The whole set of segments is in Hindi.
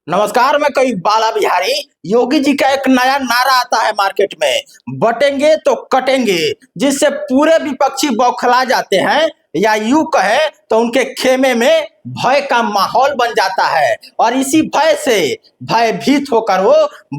नमस्कार, मैं कई बाला बिहारी। योगी जी का एक नया नारा आता है मार्केट में, बटेंगे तो कटेंगे, जिससे पूरे विपक्षी बौखला जाते हैं, या यूं कहे तो उनके खेमे में भय का माहौल बन जाता है। और इसी भय से भयभीत होकर वो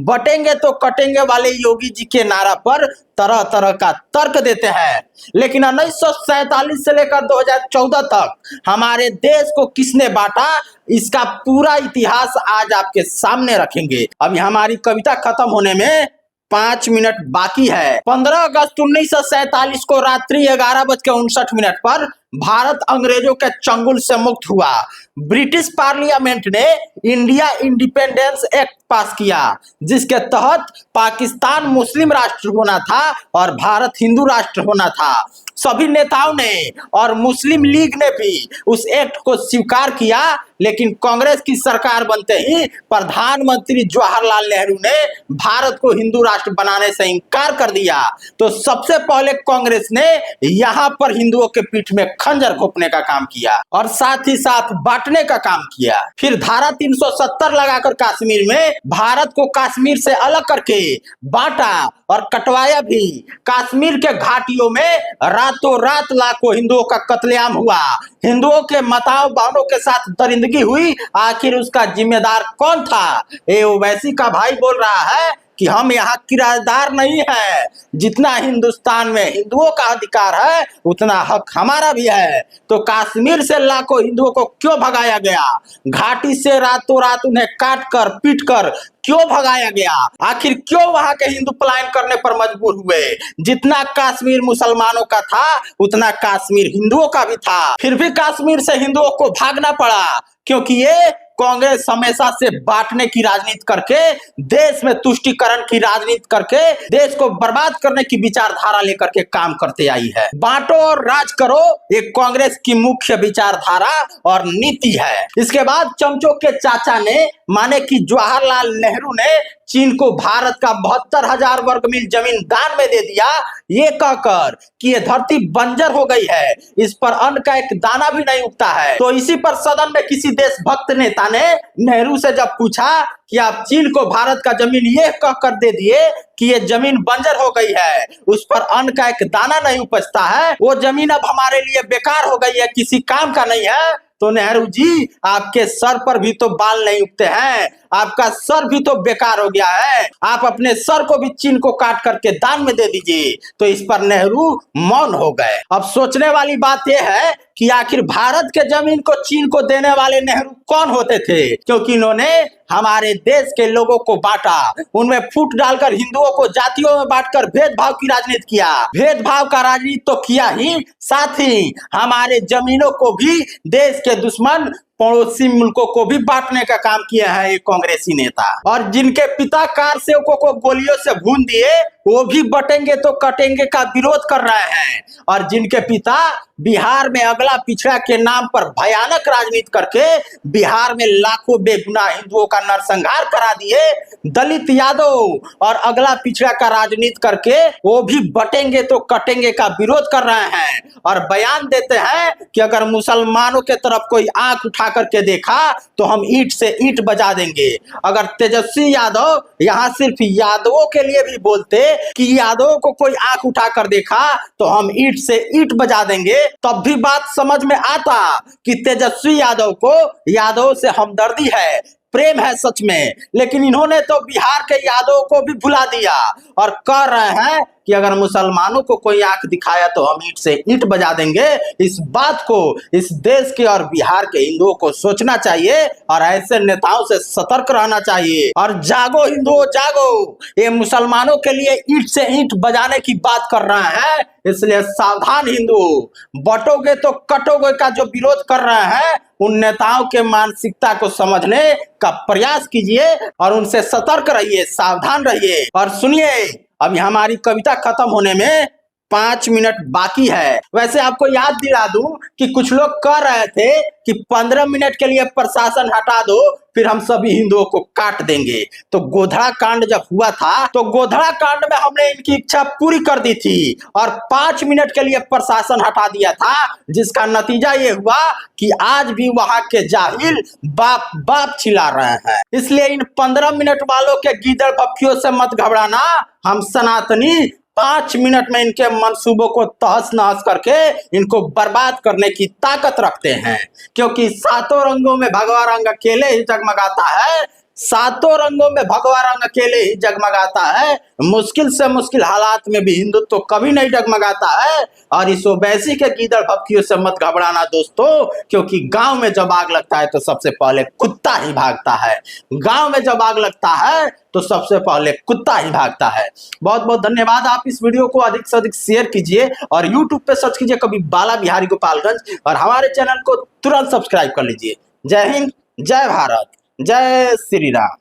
बटेंगे तो कटेंगे वाले योगी जी के नारा पर तरह तरह का तर्क देते हैं। लेकिन 1947 से लेकर 2014 तक हमारे देश को किसने बांटा, इसका पूरा इतिहास आज आपके सामने रखेंगे। अभी हमारी कविता खत्म होने में 5 मिनट बाकी है। 15 अगस्त 1947 को रात्रि 11:59 पर भारत अंग्रेजों के चंगुल से मुक्त हुआ। ब्रिटिश पार्लियामेंट ने इंडिया इंडिपेंडेंस एक्ट पास किया, जिसके तहत पाकिस्तान मुस्लिम राष्ट्र होना था और भारत हिंदू राष्ट्र होना था। सभी नेताओं ने और मुस्लिम लीग ने भी उस एक्ट को स्वीकार किया, लेकिन कांग्रेस की सरकार बनते ही प्रधानमंत्री जवाहरलाल नेहरू ने भारत को हिंदू राष्ट्र बनाने से इनकार कर दिया। तो सबसे पहले कांग्रेस ने यहाँ पर हिंदुओं के पीठ में खंजर घोंपने का काम किया और साथ ही साथ बांटने का काम किया। फिर धारा 370 लगाकर कश्मीर में भारत को कश्मीर से अलग करके बांटा और कटवाया भी। कश्मीर के घाटियों में रातों रात लाखों हिंदुओं का कत्लेआम हुआ। हिंदुओं के माताओं बहनों के साथ दरिंदगी हुई। आखिर उसका जिम्मेदार कौन था? ये ओवैसी का भाई बोल रहा है कि हम यहाँ किराएदार नहीं है। जितना हिंदुस्तान में हिंदुओं का अधिकार है, उतना हक हमारा भी है। तो कश्मीर से लाखों हिंदुओं को क्यों भगाया गया? घाटी से रातों रात उन्हें काट कर पीट कर क्यों भगाया गया? आखिर क्यों वहां के हिंदू पलायन करने पर मजबूर हुए? जितना कश्मीर मुसलमानों का था, उतना कश्मीर हिंदुओं का भी था। फिर भी कश्मीर से हिंदुओं को भागना पड़ा, क्योंकि ये कांग्रेस हमेशा से बांटने की राजनीति करके, देश में तुष्टीकरण की राजनीति करके, देश को बर्बाद करने की विचारधारा लेकर के काम करते आई है। बांटो और राज करो, ये कांग्रेस की मुख्य विचारधारा और नीति है। इसके बाद चमचों के चाचा ने, माने कि जवाहरलाल नेहरू ने चीन को भारत का 72,000 वर्ग मील जमीन दान में दे दिया, ये कहकर कि ये धरती बंजर हो गई है, इस पर अन्न का एक दाना भी नहीं उगता है। तो इसी पर सदन में किसी देशभक्त नेता ने नेहरू से जब पूछा कि आप चीन को भारत का जमीन ये कहकर दे दिए कि ये जमीन बंजर हो गई है, उस पर अन्न का एक दाना नहीं उपजता है, वो जमीन अब हमारे लिए बेकार हो गई है, किसी काम का नहीं है, तो नेहरू जी आपके सर पर भी तो बाल नहीं उगते हैं, आपका सर भी तो बेकार हो गया है, आप अपने सर को भी चीन को काट करके दान में दे दीजिए। तो इस पर नेहरू मौन हो गए। अब सोचने वाली बात यह है कि आखिर भारत के जमीन को चीन को देने वाले नेहरू कौन होते थे? क्योंकि इन्होंने हमारे देश के लोगों को बांटा, उनमें फूट डालकर हिंदुओं को जातियों में बांटकर भेदभाव की राजनीति किया। भेदभाव का राजनीति तो किया ही, साथ ही हमारे जमीनों को भी देश के दुश्मन पड़ोसी मुल्कों को भी बांटने का काम किया है ये कांग्रेसी नेता। और जिनके पिता कार सेवकों को गोलियों से भून दिए, वो भी बटेंगे तो कटेंगे का विरोध कर रहे हैं। और जिनके पिता बिहार में अगला पिछड़ा के नाम पर भयानक राजनीति करके बिहार में लाखों बेगुनाह हिंदुओं का नरसंहार करा दिए, दलित यादव और अगला पिछड़ा का राजनीति करके वो भी बटेंगे तो कटेंगे का विरोध कर रहे हैं और बयान देते हैं कि अगर मुसलमानों के तरफ कोई आंख उठा करके देखा तो हम ईंट से ईंट बजा देंगे। अगर तेजस्वी यादव यहाँ सिर्फ यादवों के लिए भी बोलते कि यादवों को कोई आंख उठाकर देखा तो हम ईंट से ईंट बजा देंगे, तब भी बात समझ में आता कि तेजस्वी यादव को यादव से हमदर्दी है, प्रेम है सच में। लेकिन इन्होंने तो बिहार के यादवों को भी भुला दिया और कह रहे हैं कि अगर मुसलमानों को कोई आंख दिखाया तो हम ईंट से ईंट बजा देंगे। इस बात को इस देश के और बिहार के हिंदुओं को सोचना चाहिए और ऐसे नेताओं से सतर्क रहना चाहिए। और जागो हिंदुओं जागो, ये मुसलमानों के लिए ईंट से ईंट बजाने की बात कर रहे हैं, इसलिए सावधान हिंदू, बटोगे तो कटोगे का जो विरोध कर रहे हैं, उन नेताओं के मानसिकता को समझने का प्रयास कीजिए और उनसे सतर्क रहिए, सावधान रहिए। और सुनिए, अभी हमारी कविता खत्म होने में 5 मिनट बाकी है। वैसे आपको याद दिला दूं कि कुछ लोग कह रहे थे कि 15 मिनट के लिए प्रशासन हटा दो, फिर हम सभी हिंदुओं को काट देंगे। तो गोधरा कांड जब हुआ था तो गोधरा कांड में हमने इनकी इच्छा पूरी कर दी थी और 5 मिनट के लिए प्रशासन हटा दिया था, जिसका नतीजा ये हुआ कि आज भी वहां के जाहिल बाप बाप चिल्ला रहे हैं। इसलिए इन 15 मिनट वालों के गीदड़ बप्पियों से मत घबराना। हम सनातनी 5 मिनट में इनके मंसूबों को तहस नहस करके इनको बर्बाद करने की ताकत रखते हैं, क्योंकि सातों रंगों में भगवा रंग अकेले ही जगमगाता है। सातों रंगों में भगवा रंग अकेले ही जगमगाता है। मुश्किल से मुश्किल हालात में भी हिंदुत्व कभी नहीं जगमगाता है। और इस ओवैसी के गीदड़ भपकियों से मत घबराना दोस्तों, क्योंकि गांव में जब आग लगता है तो सबसे पहले कुत्ता ही भागता है। गांव में जब आग लगता है तो सबसे पहले कुत्ता ही भागता है। बहुत बहुत धन्यवाद। आप इस वीडियो को अधिक से अधिक शेयर कीजिए और यूट्यूब पे सर्च कीजिए कभी बाला बिहारी गोपालगंज और हमारे चैनल को तुरंत सब्सक्राइब कर लीजिए। जय हिंद, जय भारत, जय श्री राम।